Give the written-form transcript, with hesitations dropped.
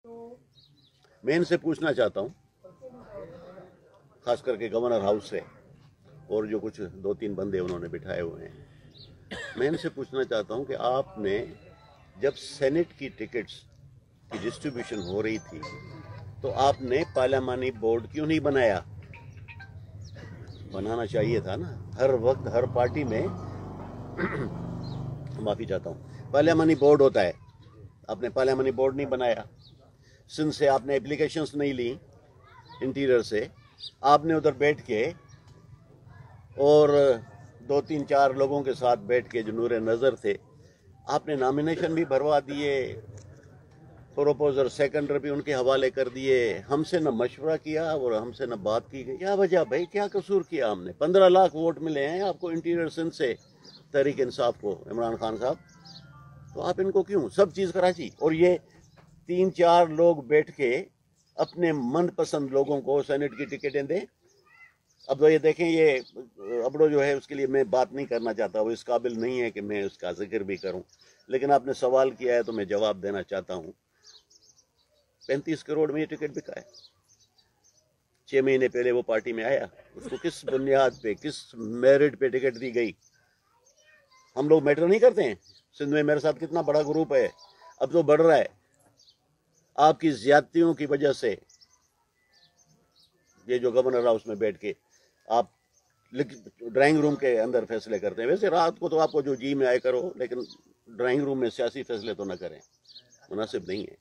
मैं इनसे पूछना चाहता हूँ, खास करके गवर्नर हाउस से और जो कुछ 2-3 बंदे उन्होंने बिठाए हुए हैं, मैं इनसे पूछना चाहता हूँ कि आपने जब सेनेट की टिकट्स की डिस्ट्रीब्यूशन हो रही थी तो आपने पार्लियामानी बोर्ड क्यों नहीं बनाया? बनाना चाहिए था ना। हर वक्त हर पार्टी में माफी चाहता हूँ, पार्लियामानी बोर्ड होता है, आपने पार्लियामानी बोर्ड नहीं बनाया। सिंध से आपने एप्लीकेशंस नहीं ली, इंटीरियर से आपने उधर बैठ के और 2-3-4 लोगों के साथ बैठ के जो नूर नज़र थे, आपने नॉमिनेशन भी भरवा दिए, प्रोपोजर सेकेंडर भी उनके हवाले कर दिए, हमसे न मशवरा किया और हमसे न बात की गई। क्या वजह भाई, क्या कसूर किया हमने? 15 लाख वोट मिले हैं आपको इंटीरियर सिंध से, तहरीक इंसाफ को, इमरान खान साहब, तो आप इनको क्यों? सब चीज़ कराची, और ये 3-4 लोग बैठ के अपने मनपसंद लोगों को सेनेट की टिकटें दें। अब तो ये देखें, ये अबड़ो जो है उसके लिए मैं बात नहीं करना चाहता, वो इस काबिल नहीं है कि मैं उसका जिक्र भी करूं, लेकिन आपने सवाल किया है तो मैं जवाब देना चाहता हूं। 35 करोड़ में ये टिकट बिका है। 6 महीने पहले वो पार्टी में आया, उसको किस बुनियाद पे, किस मेरिट पे टिकट दी गई? हम लोग मैटर नहीं करते हैं? सिंध में मेरे साथ कितना बड़ा ग्रुप है, अब तो बढ़ रहा है। आपकी ज्यादतियों की वजह से ये जो गवर्नर हाउस में बैठ के आप ड्राइंग रूम के अंदर फैसले करते हैं, वैसे रात को तो आपको जो जी में आए करो, लेकिन ड्राइंग रूम में सियासी फैसले तो न करें, मुनासिब नहीं है।